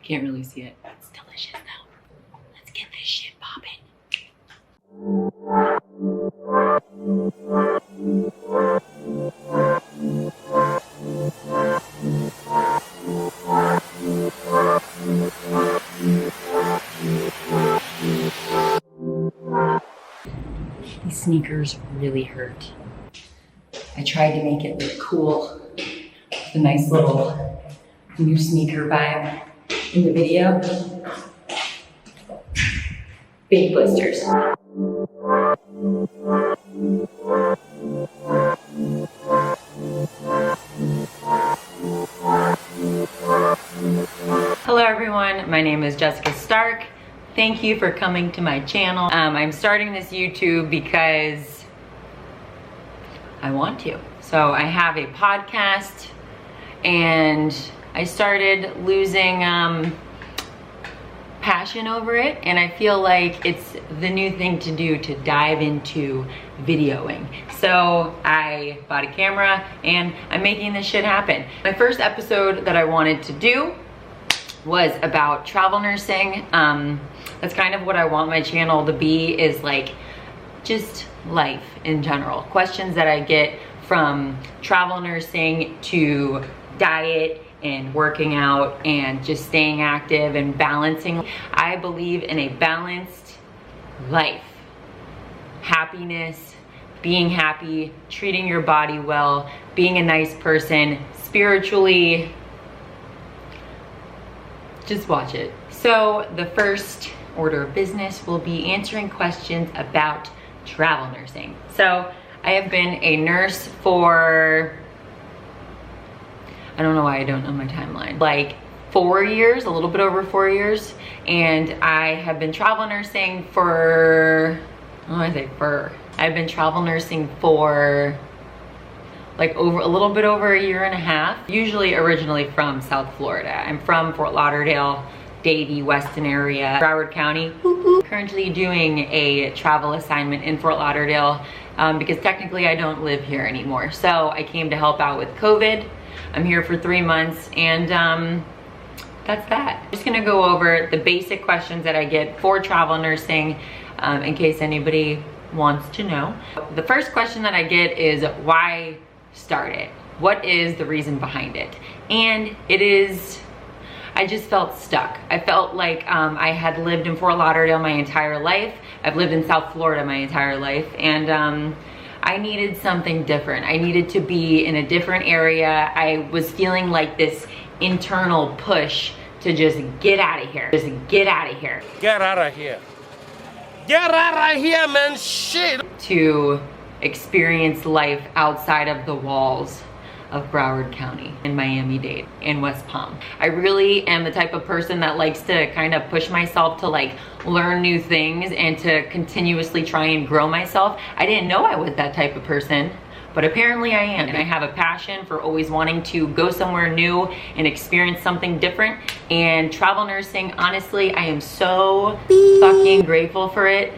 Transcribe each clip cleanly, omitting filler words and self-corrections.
Can't really see it. It's delicious though. Let's get this shit popping. These sneakers really hurt. I tried to make it look cool. The nice little new sneaker vibe in the video. Big blisters. Hello everyone, my name is Jessica Stark. Thank you for coming to my channel. I'm starting this YouTube because I want to. So I have a podcast and I started losing passion over it, and I feel like it's the new thing to do to dive into videoing. So I bought a camera and I'm making this shit happen. My first episode that I wanted to do was about travel nursing. That's kind of what I want my channel to be, is like just life in general. Questions that I get from travel nursing to diet and working out and just staying active and balancing. I believe in a balanced life. Happiness, being happy, treating your body well, being a nice person, spiritually. Just watch it. So the first order of business will be answering questions about travel nursing. So I have been a nurse for, I don't know why I don't know my timeline, like 4 years, a little bit over 4 years. And I have been travel nursing for, I've been travel nursing for like a little bit over a year and a half. Usually originally from South Florida. I'm from Fort Lauderdale, Davie, Weston area, Broward County. Currently doing a travel assignment in Fort Lauderdale because technically I don't live here anymore. So I came to help out with COVID. I'm here for 3 months and that's that. I'm just gonna go over the basic questions that I get for travel nursing in case anybody wants to know. The first question that I get is why start it? What is the reason behind it? And it is, I just felt stuck. I felt like I had lived in Fort Lauderdale my entire life. I've lived in South Florida my entire life, and I needed something different. I needed to be in a different area. I was feeling like this internal push to just get out of here. Just get out of here. Get out of here. Get out of here, man. Shit. To experience life outside of the walls of Broward County and Miami-Dade and West Palm. I really am the type of person that likes to kind of push myself to like learn new things and to continuously try and grow myself. I didn't know I was that type of person, but apparently I am. And I have a passion for always wanting to go somewhere new and experience something different. And travel nursing, honestly, I am so fucking grateful for it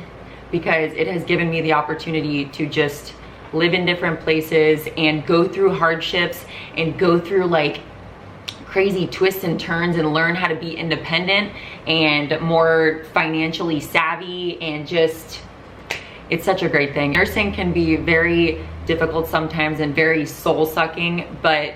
because it has given me the opportunity to just live in different places and go through hardships and go through like crazy twists and turns and learn how to be independent and more financially savvy, and just, it's such a great thing. Nursing can be very difficult sometimes and very soul-sucking, but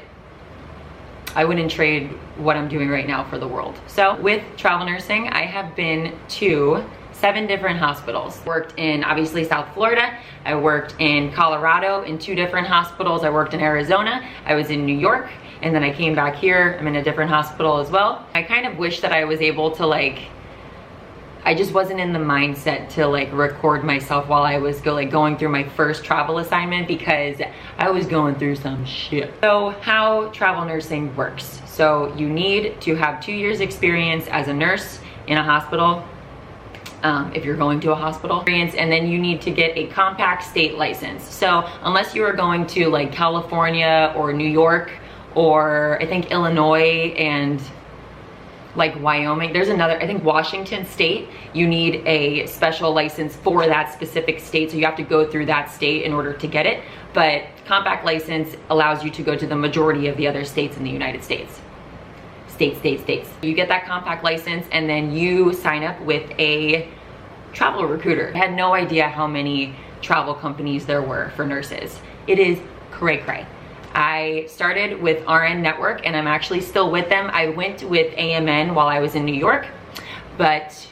I wouldn't trade what I'm doing right now for the world. So with travel nursing, I have been to 7 different hospitals. Worked in obviously South Florida. I worked in Colorado in 2 different hospitals. I worked in Arizona. I was in New York, and then I came back here. I'm in a different hospital as well. I kind of wish that I was able to I just wasn't in the mindset to record myself while I was going through my first travel assignment because I was going through some shit. So how travel nursing works. So you need to have 2 years experience as a nurse in a hospital. If you're going to a hospital, and then you need to get a compact state license. So unless you are going to California or New York, or I think Illinois and Wyoming, there's another, I think Washington state, you need a special license for that specific state. So you have to go through that state in order to get it. But compact license allows you to go to the majority of the other states in the United States. states. You get that compact license and then you sign up with a travel recruiter. I had no idea how many travel companies there were for nurses. It is cray cray. I started with RN Network and I'm actually still with them. I went with AMN while I was in New York, but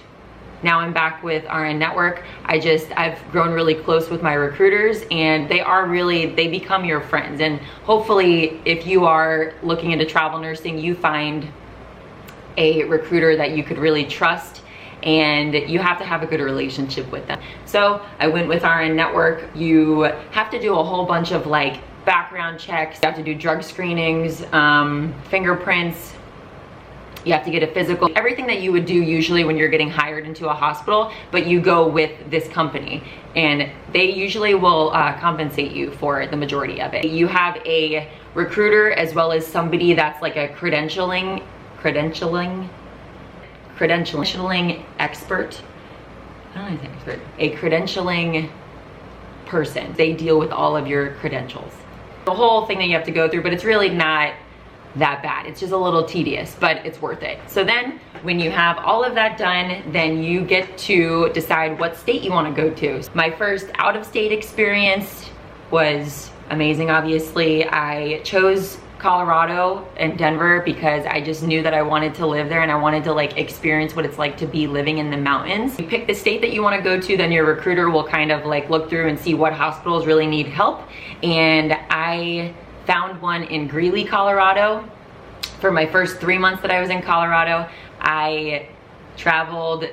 now I'm back with RN Network. I've grown really close with my recruiters and they become your friends. And hopefully if you are looking into travel nursing, you find a recruiter that you could really trust, and you have to have a good relationship with them. So I went with RN Network. You have to do a whole bunch of like background checks. You have to do drug screenings, fingerprints. You have to get a physical, everything that you would do usually when you're getting hired into a hospital, but you go with this company and they usually will compensate you for the majority of it. You have a recruiter as well as somebody that's like a credentialing expert. I don't know if it's expert. A credentialing person. They deal with all of your credentials. The whole thing that you have to go through, but it's really not that bad. It's just a little tedious, but it's worth it. So then when you have all of that done, then you get to decide what state you want to go to. My first out-of-state experience was amazing, obviously. I chose Colorado and Denver because I just knew that I wanted to live there and I wanted to like experience what it's like to be living in the mountains. You pick the state that you want to go to, then your recruiter will kind of like look through and see what hospitals really need help. And I found one in Greeley, Colorado. For my first 3 months that I was in Colorado, I traveled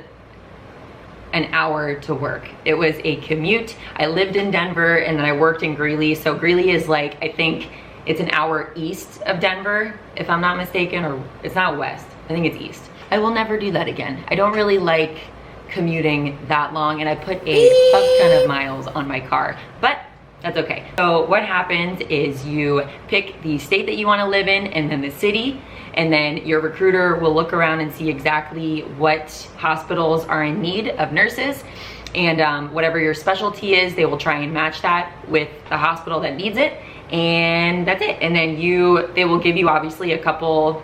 an hour to work. It was a commute. I lived in Denver and then I worked in Greeley. So Greeley is like, I think it's an hour east of Denver, if I'm not mistaken, or it's not west. I think it's east. I will never do that again. I don't really like commuting that long and I put a fuck ton of miles on my car, but that's okay. So what happens is you pick the state that you want to live in and then the city, and then your recruiter will look around and see exactly what hospitals are in need of nurses, and whatever your specialty is, they will try and match that with the hospital that needs it, and that's it. And then they will give you obviously a couple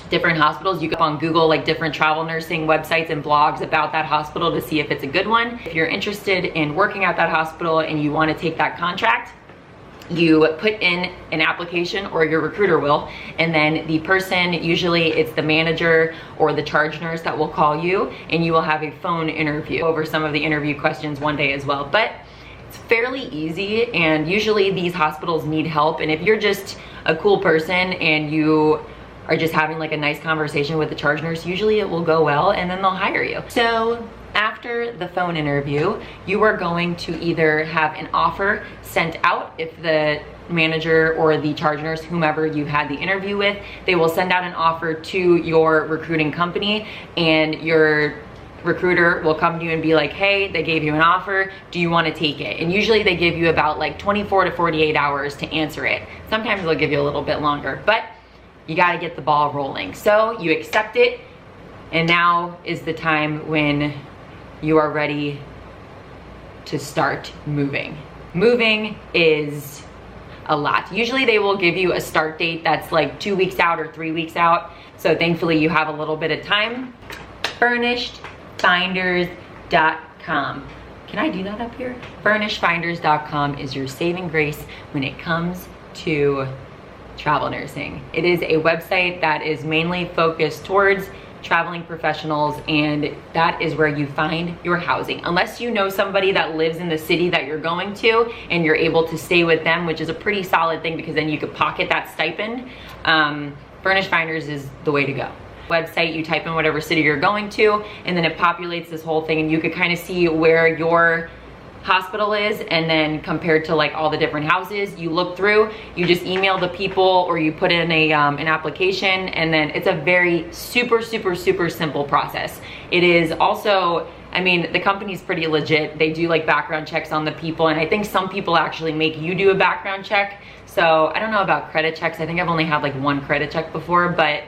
different hospitals. You go on Google like different travel nursing websites and blogs about that hospital to see if it's a good one. If you're interested in working at that hospital and you want to take that contract, you put in an application, or your recruiter will, and then the person, usually it's the manager or the charge nurse, that will call you and you will have a phone interview over some of the interview questions one day as well. But it's fairly easy, and usually these hospitals need help, and if you're just a cool person and you are just having like a nice conversation with the charge nurse, usually it will go well and then they'll hire you. So after the phone interview, you are going to either have an offer sent out. If the manager or the charge nurse, whomever you had the interview with, they will send out an offer to your recruiting company, and your recruiter will come to you and be like, hey, they gave you an offer, do you want to take it? And usually they give you about like 24 to 48 hours to answer it. Sometimes they'll give you a little bit longer, but you got to get the ball rolling. So you accept it, and now is the time when you are ready to start moving. Moving is a lot. Usually they will give you a start date that's like 2 weeks out or 3 weeks out. So thankfully you have a little bit of time. FurnishedFinders.com. Can I do that up here? FurnishedFinders.com is your saving grace when it comes to travel nursing. It is a website that is mainly focused towards traveling professionals, and that is where you find your housing. Unless you know somebody that lives in the city that you're going to and you're able to stay with them, which is a pretty solid thing because then you could pocket that stipend. Furnished Finders is the way to go. Website, you type in whatever city you're going to, and then it populates this whole thing, and you could kind of see where your hospital is, and then compared to like all the different houses, you look through, you just email the people or you put in a an application, and then it's a very super simple process. It is also, I mean, the company's pretty legit. They do like background checks on the people, and I think some people actually make you do a background check. So I don't know about credit checks. I think I've only had like one credit check before, but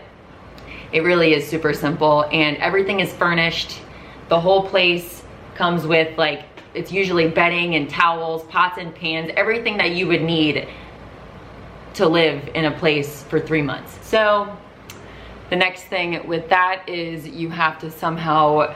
it really is super simple, and everything is furnished. The whole place comes with like, it's usually bedding and towels, pots and pans, everything that you would need to live in a place for 3 months. So The next thing with that is you have to somehow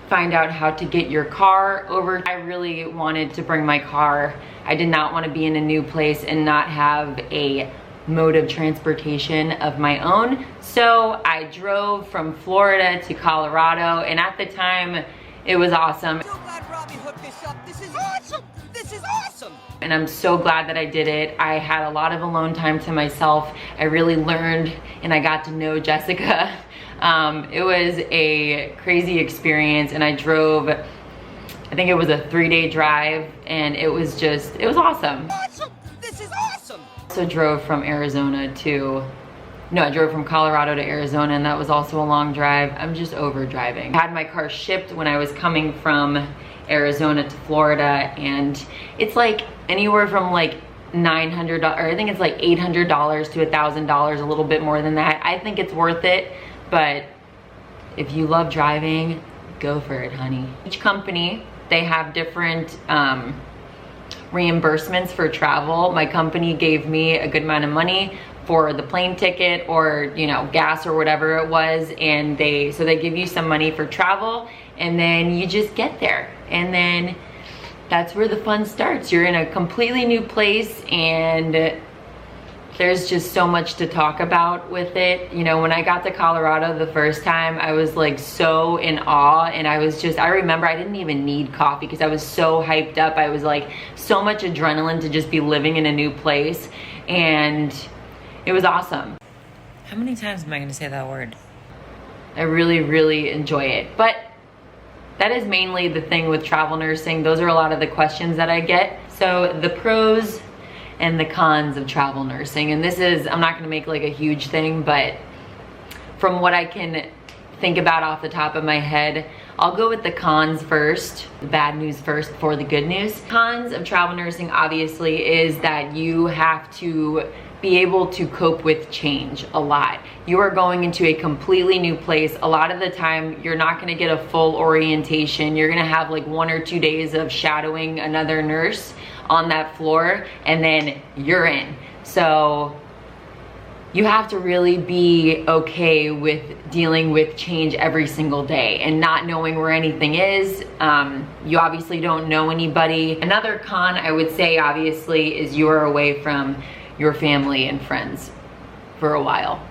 find out how to get your car over. I really wanted to bring my car. I did not want to be in a new place and not have a mode of transportation of my own. So I drove from Florida to Colorado, and at the time it was awesome. So glad Robbie hooked this up. This is awesome. This is awesome. And I'm so glad that I did it. I had a lot of alone time to myself. I really learned and I got to know Jessica. It was a crazy experience, and I drove, I think it was a 3-day drive, and it was awesome. Awesome. This is awesome. Also drove from Arizona to, no, I drove from Colorado to Arizona, and that was also a long drive. I'm just over driving. I had my car shipped when I was coming from Arizona to Florida, and it's like anywhere from like $900, or I think it's like $800 to $1,000, a little bit more than that. I think it's worth it, but if you love driving, go for it, honey. Each company, they have different reimbursements for travel. My company gave me a good amount of money for the plane ticket, or you know, gas or whatever it was, and they give you some money for travel, and then you just get there, and then that's where the fun starts. You're in a completely new place, and there's just so much to talk about with it. You know, when I got to Colorado the first time, I was like so in awe, and I remember I didn't even need coffee because I was so hyped up. I was like so much adrenaline to just be living in a new place, and it was awesome. How many times am I gonna say that word? I really, really enjoy it. But that is mainly the thing with travel nursing. Those are a lot of the questions that I get. So the pros and the cons of travel nursing. And this is, I'm not gonna make like a huge thing, but from what I can think about off the top of my head, I'll go with the cons first, the bad news first before the good news. Cons of travel nursing obviously is that you have to be able to cope with change a lot. You are going into a completely new place. A lot of the time, you're not gonna get a full orientation. You're gonna have like 1 or 2 days of shadowing another nurse on that floor, and then you're in. So you have to really be okay with dealing with change every single day and not knowing where anything is. You obviously don't know anybody. Another con I would say obviously is you are away from your family and friends for a while.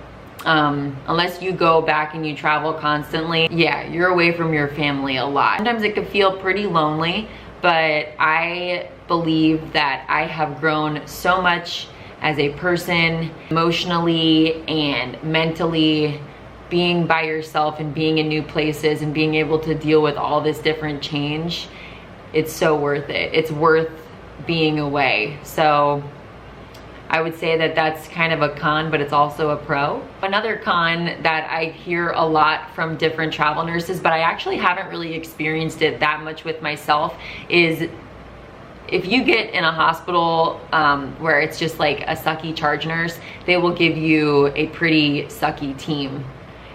Unless you go back and you travel constantly, yeah, you're away from your family a lot. Sometimes it can feel pretty lonely, but I believe that I have grown so much as a person, emotionally and mentally. Being by yourself and being in new places and being able to deal with all this different change, it's so worth it. It's worth being away. So I would say that that's kind of a con, but it's also a pro. Another con that I hear a lot from different travel nurses, but I actually haven't really experienced it that much with myself, is if you get in a hospital where it's just like a sucky charge nurse, they will give you a pretty sucky team.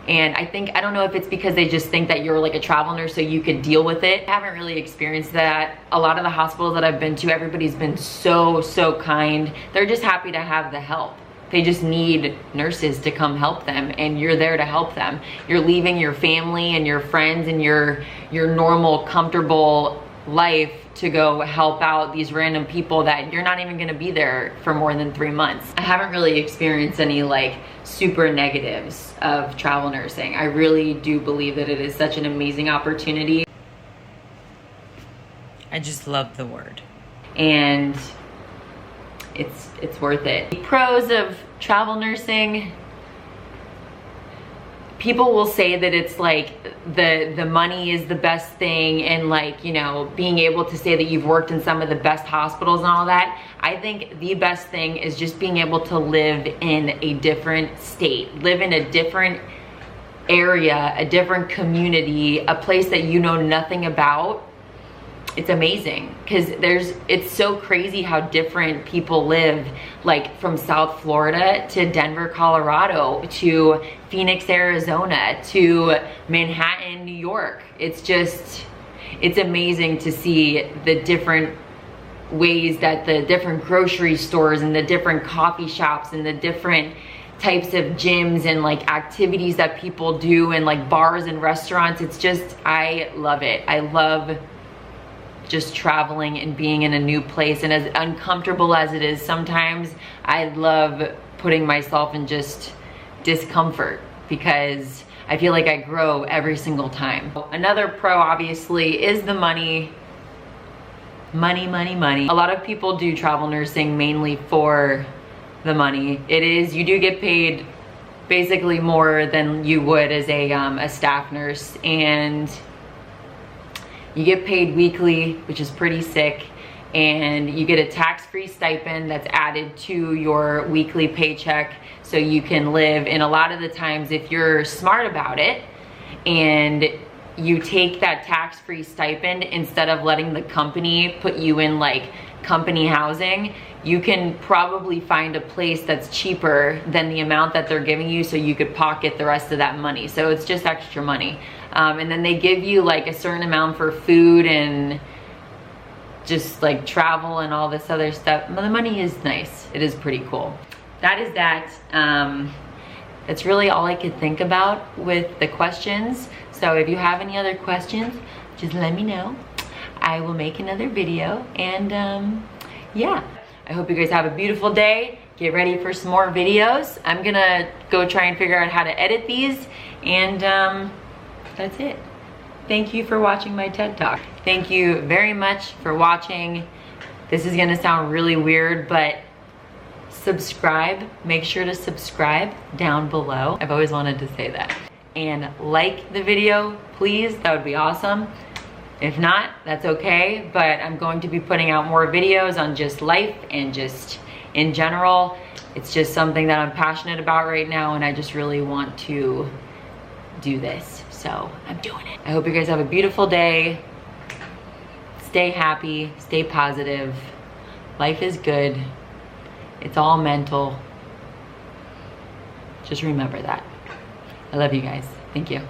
And I don't know if it's because they just think that you're like a travel nurse so you could deal with it. I haven't really experienced that. A lot of the hospitals that I've been to, everybody's been so kind. They're just happy to have the help. They just need nurses to come help them, and you're there to help them. You're leaving your family and your friends and your normal, comfortable life to go help out these random people that you're not even gonna be there for more than 3 months. I haven't really experienced any like super negatives of travel nursing. I really do believe that it is such an amazing opportunity. I just love the word. And it's worth it. The pros of travel nursing, people will say that it's like the money is the best thing, and like, you know, being able to say that you've worked in some of the best hospitals and all that. I think the best thing is just being able to live in a different state, live in a different area, a different community, a place that you know nothing about. It's amazing because it's so crazy how different people live, like from South Florida to Denver, Colorado, to Phoenix, Arizona, to Manhattan, New York. It's amazing to see the different ways that the different grocery stores and the different coffee shops and the different types of gyms and like activities that people do and like bars and restaurants. It's just, I love it. I love just traveling and being in a new place. And as uncomfortable as it is sometimes, I love putting myself in just discomfort because I feel like I grow every single time. Another pro obviously is the money. Money, money, money. A lot of people do travel nursing mainly for the money. It is, you do get paid basically more than you would as a staff nurse, and you get paid weekly, which is pretty sick, and you get a tax-free stipend that's added to your weekly paycheck so you can live. And a lot of the times, if you're smart about it and you take that tax-free stipend, instead of letting the company put you in like company housing, you can probably find a place that's cheaper than the amount that they're giving you, so you could pocket the rest of that money. So it's just extra money. And then they give you like a certain amount for food and just like travel and all this other stuff. But the money is nice. It is pretty cool. That is that. That's really all I could think about with the questions. So if you have any other questions, just let me know. I will make another video, and yeah. I hope you guys have a beautiful day. Get ready for some more videos. I'm gonna go try and figure out how to edit these, and that's it. Thank you for watching my TED Talk. Thank you very much for watching. This is gonna sound really weird, but subscribe. Make sure to subscribe down below. I've always wanted to say that. And like the video, please. That would be awesome. If not, that's okay, but I'm going to be putting out more videos on just life and just in general. It's just something that I'm passionate about right now, and I just really want to do this. So I'm doing it. I hope you guys have a beautiful day. Stay happy, stay positive. Life is good. It's all mental. Just remember that. I love you guys. Thank you.